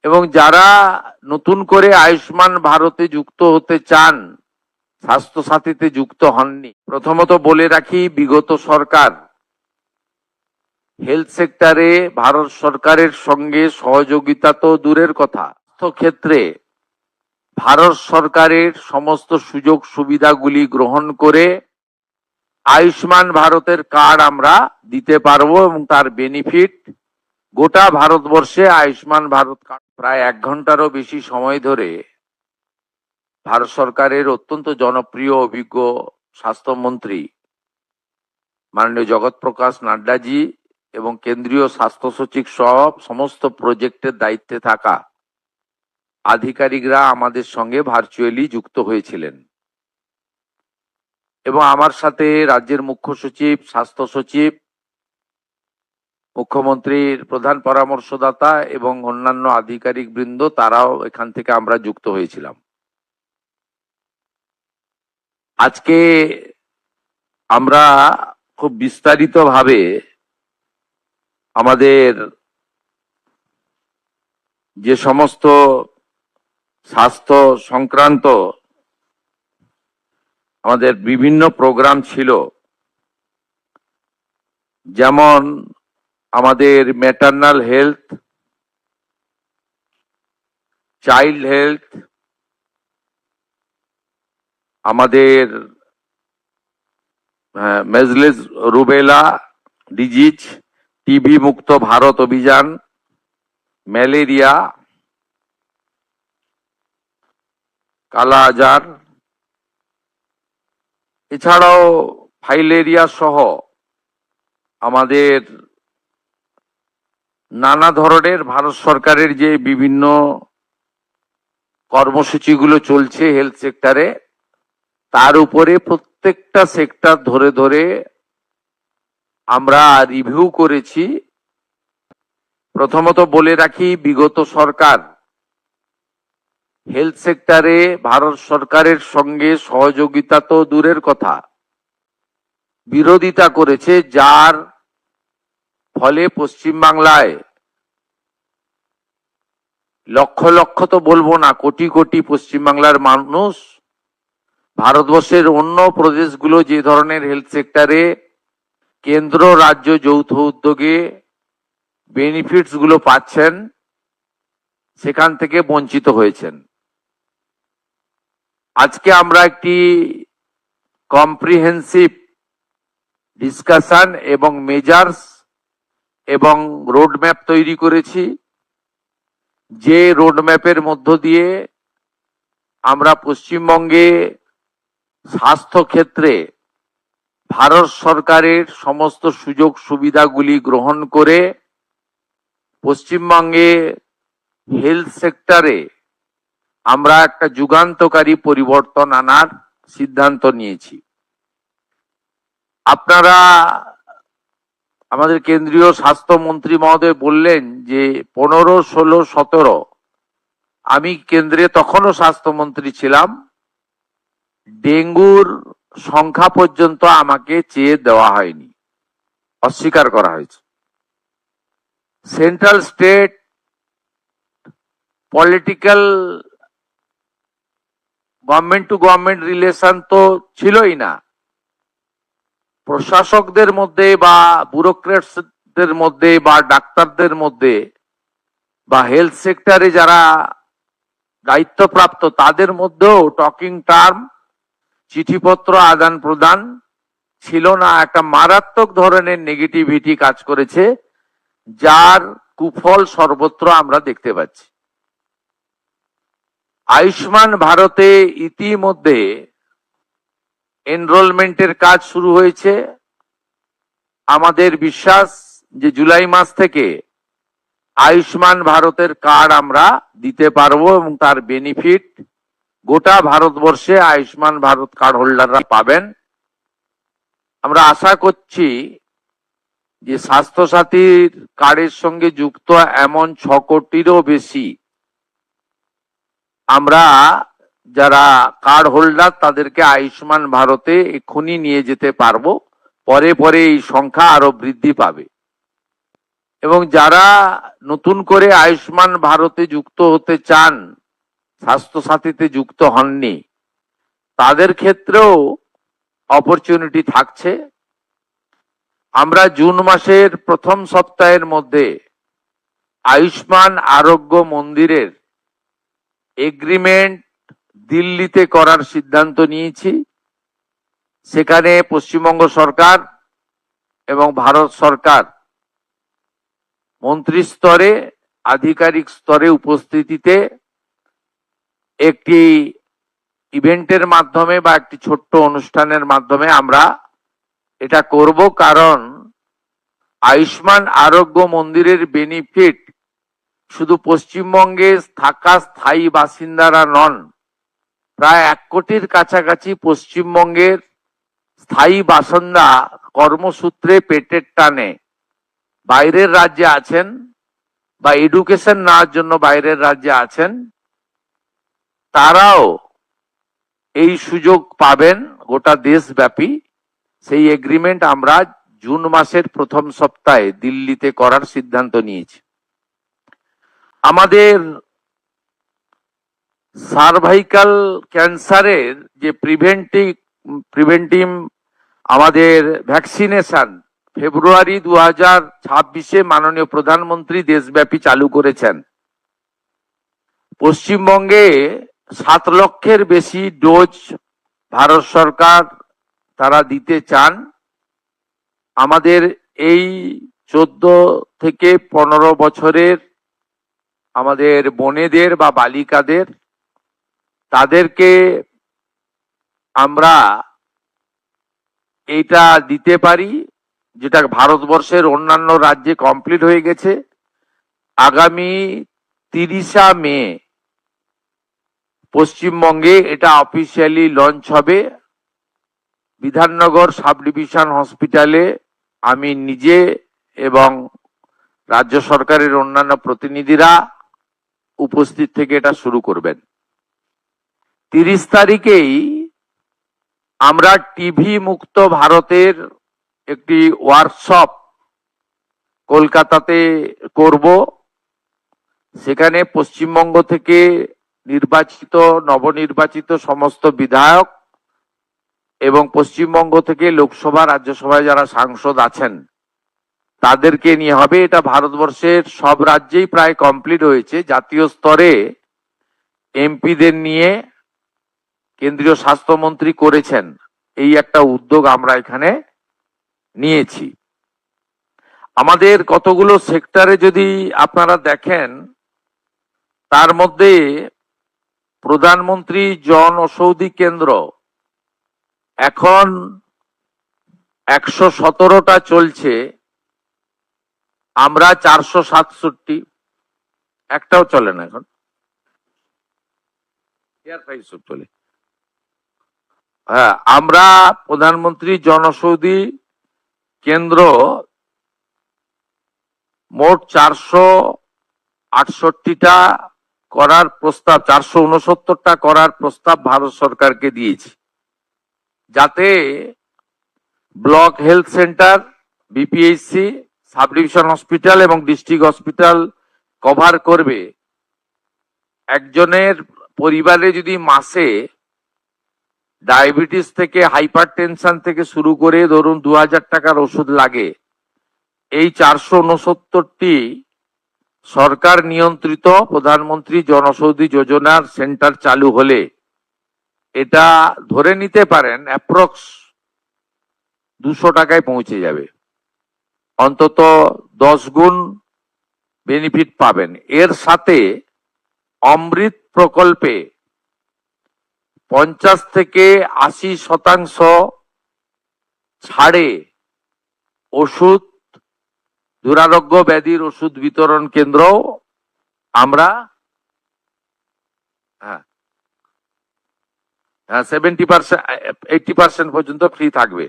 এবং যারা নতুন করে আয়ুষ্মান ভারতে যুক্ত হতে চান, স্বাস্থ্য সাথীতে যুক্ত হননি, প্রথমত বলে রাখি, বিগত সরকার হেলথ সেক্টরে ভারত সরকারের সঙ্গে সহযোগিতা তো দূরের কথা, স্বাস্থ্য ক্ষেত্রে ভারত সরকারের সমস্ত সুযোগ সুবিধাগুলি গ্রহণ করে আয়ুষ্মান ভারতের কার্ড আমরা দিতে পারবো এবং তার বেনিফিট গোটা ভারতবর্ষে আয়ুষ্মান ভারত কার্ড। প্রায় 1 ঘন্টারও বেশি সময় ধরে ভারত সরকারের অত্যন্ত জনপ্রিয় অভিজ্ঞ স্বাস্থ্যমন্ত্রী মাননীয় জগৎ প্রকাশ নাড্ডাজি এবং কেন্দ্রীয় স্বাস্থ্য সচিব সহ সমস্ত প্রজেক্টের দায়িত্বে থাকা আধিকারিকরা আমাদের সঙ্গে ভার্চুয়ালি যুক্ত হয়েছিলেন এবং আমার সাথে রাজ্যের মুখ্য সচিব, স্বাস্থ্য সচিব, মুখ্যমন্ত্রীর প্রধান পরামর্শদাতা এবং অন্যান্য আধিকারিক বৃন্দ, তারাও এখান থেকে আমরা যুক্ত হয়েছিলাম। আজকে আমরা খুব বিস্তারিতভাবে আমাদের যে সমস্ত স্বাস্থ্য সংক্রান্ত আমাদের বিভিন্ন প্রোগ্রাম ছিল, যেমন আমাদের ম্যাটারনাল হেলথ, চাইল্ড হেলথ, আমাদের মেজলেস রুবেলা ডিজিজ, টিবি মুক্ত ভারত অভিযান, ম্যালেরিয়া, কালা আজার, এছাড়াও ফাইলেরিয়া সহ আমাদের নানা ধরনের ভারত সরকারের যে বিভিন্ন কর্মসূচিগুলো চলছে হেলথ সেক্টরে, তার উপরে প্রত্যেকটা সেক্টর ধরে ধরে আমরা রিভিউ করেছি। প্রথমত বলে রাখি, বিগত সরকার হেলথ সেক্টরে ভারত সরকারের সঙ্গে সহযোগিতা তো দূরের কথা, বিরোধিতা করেছে, যার ফলে পশ্চিমবাংলায় লক্ষ লক্ষ তো বলবো না, কোটি কোটি পশ্চিমবাংলার মানুষ ভারতবর্ষের অন্য প্রদেশগুলো যে ধরনের হেলথ সেক্টরে কেন্দ্র রাজ্য যৌথ উদ্যোগে বেনিফিটস গুলো পাচ্ছেন, সেখান থেকে বঞ্চিত হয়েছেন। আজকে আমরা একটি কম্প্রিহেন্সিভ ডিসকাশন এবং মেজার্স এবং রোডম্যাপ তৈরি করেছি, যে রোডম্যাপের মধ্য দিয়ে আমরা পশ্চিমবঙ্গে স্বাস্থ্য ক্ষেত্রে ভারত সরকারের সমস্ত সুযোগ সুবিধাগুলি গ্রহণ করে পশ্চিমবঙ্গে হেলথ সেক্টরে আমরা একটা যুগান্তকারী পরিবর্তন আনার সিদ্ধান্ত নিয়েছি। আপনারা, আমাদের কেন্দ্রীয় স্বাস্থ্যমন্ত্রী মহোদয় বললেন যে 15, 16, 17, আমি কেন্দ্রে তখনও স্বাস্থ্যমন্ত্রী ছিলাম, ডেঙ্গুর সংখ্যা পর্যন্ত আমাকে চেয়ে দেওয়া হয়নি, অস্বীকার করা হয়েছে। Central state political government to government relation তো ছিলই না, প্রশাসকদের মধ্যে বা ব্যুরোক্রেটসদের মধ্যে বা ডাক্তারদের মধ্যে বা হেলথ সেক্টরে যারা দায়িত্বপ্রাপ্ত তাদের মধ্যেও টকিং টার্ম, চিঠিপত্র আদান প্রদান ছিল না। একটা মারাত্মক ধরনের নেগেটিভিটি কাজ করেছে, যার কুফল সর্বত্র আমরা দেখতে পাচ্ছি। আয়ুষ্মান ভারতে ইতিমধ্যে এনরোলমেন্টের কাজ শুরু হয়েছে। আমাদের বিশ্বাস যে জুলাই মাস থেকে আয়ুষ্মান ভারতের কার্ড আমরা দিতে পারবো এবং তার বেনিফিট গোটা ভারতবর্ষে আয়ুষ্মান ভারত কার্ড হোল্ডাররা পাবেন। আমরা আশা করছি যে স্বাস্থ্য সাথীর কার্ডের সঙ্গে যুক্ত এমন 6 কোটিরও বেশি আমরা যারা কার্ড হোল্ডার তাদেরকে আয়ুষ্মান ভারতে এক্ষুনি নিয়ে যেতে পারবো। পরে পরে এই সংখ্যা আরো বৃদ্ধি পাবে। এবং যারা নতুন করে আয়ুষ্মান ভারতে যুক্ত হতে চান, স্বাস্থ্য সাথীতে যুক্ত হননি, তাদের ক্ষেত্রেও অপরচুনিটি থাকছে। আমরা জুন মাসের প্রথম সপ্তাহের মধ্যে আয়ুষ্মান আরোগ্য মন্দিরের এগ্রিমেন্ট দিল্লিতে করার সিদ্ধান্ত নিয়েছি। সেখানে পশ্চিমবঙ্গ সরকার এবং ভারত সরকার মন্ত্রী স্তরে, আধিকারিক স্তরে উপস্থিতিতে একটি ইভেন্টের মাধ্যমে বা একটি ছোট্ট অনুষ্ঠানের মাধ্যমে আমরা এটা করব। কারণ আয়ুষ্মান আরোগ্য মন্দিরের বেনিফিট শুধু পশ্চিমবঙ্গে থাকা স্থায়ী বাসিন্দারা নন, প্রায় 1 কোটির কাছাকাছি পশ্চিমবঙ্গের স্থায়ী বাসিন্দা কর্মসূত্রে পেটের টানে বাইরের রাজ্যে আছেন বা এডুকেশন নেওয়ার জন্য বাইরের রাজ্যে আছেন, তারাও এই সুযোগ পাবেন গোটা দেশব্যাপী। সেই এগ্রিমেন্ট আমরা জুন মাসের প্রথম সপ্তাহে দিল্লিতে করার সিদ্ধান্ত নিয়েছি। আমাদের সার্ভাইকাল ক্যান্সারের যে প্রিভেন্টিভ আমাদের ভ্যাকসিনেশন ফেব্রুয়ারি 2026-এ মাননীয় প্রধানমন্ত্রী দেশব্যাপী চালু করেছেন। পশ্চিমবঙ্গে 7 লক্ষের বেশি ডোজ ভারত সরকার তারা দিতে চান। আমাদের এই 14 থেকে 15 বছরের আমাদের বোনেদের বা বালিকাদের, তাদেরকে আমরা এটা দিতে পারি, যেটা ভারতবর্ষের অন্যান্য রাজ্যে কমপ্লিট হয়ে গেছে। আগামী 30 মে পশ্চিমবঙ্গে এটা অফিসিয়ালি লঞ্চ হবে। বিধাননগর সাব ডিভিশন হসপিটালে আমি নিজে এবং রাজ্য সরকারের অন্যান্য প্রতিনিধিরা উপস্থিত থেকে এটা শুরু করবেন। 30 তারিখেই আমরা টিভি মুক্ত ভারতের একটি ওয়ার্কশপ কলকাতাতে করব। সেখানে পশ্চিমবঙ্গ থেকে নবনির্বাচিত সমস্ত বিধায়ক এবং পশ্চিমবঙ্গ থেকে লোকসভা, রাজ্যসভায় যারা সাংসদ আছেন তাদেরকে নিয়ে হবে। এটা ভারতবর্ষের সব রাজ্যেই প্রায় কমপ্লিট হয়েছে। জাতীয় স্তরে এমপিদের নিয়ে কেন্দ্রীয় স্বাস্থ্যমন্ত্রী করেছেন। এই একটা উদ্যোগ আমরা এখানে নিয়েছি। আমাদের কতগুলো সেক্টরে যদি আপনারা দেখেন, তার মধ্যে প্রধানমন্ত্রী জন ঔষধি কেন্দ্র এখন 117টা চলছে। আমরা 467, একটাও চলে না এখন, চলে। হ্যাঁ, আমরা প্রধানমন্ত্রী জনঔষধি কেন্দ্র মোট 468টা করার প্রস্তাব, 469টা করার প্রস্তাব ভারত সরকারকে দিয়েছি, যাতে block health centre, BPHC, sub division hospital এবং ডিস্ট্রিক্ট হসপিটাল কভার করবে। একজনের পরিবারে যদি মাসে ডায়াবেটিস থেকে হাইপার টেনশন থেকে শুরু করে ধরুন 2000 টাকার ওষুধ লাগে, এই 469টি সরকার নিয়ন্ত্রিত প্রধানমন্ত্রী জনঔষধি যোজনার সেন্টার চালু হলে এটা ধরে নিতে পারেন অ্যাপ্রক্স 200 টাকায় পৌঁছে যাবে। অন্তত 10 গুণ বেনিফিট পাবেন। এর সাথে অমৃত প্রকল্পে 50 থেকে 80% ছাড়ে ওষুধ, দুরারোগ্য ব্যাধির ওষুধ বিতরণ কেন্দ্র আমরা 70%, 80% পর্যন্ত ফ্রি থাকবে।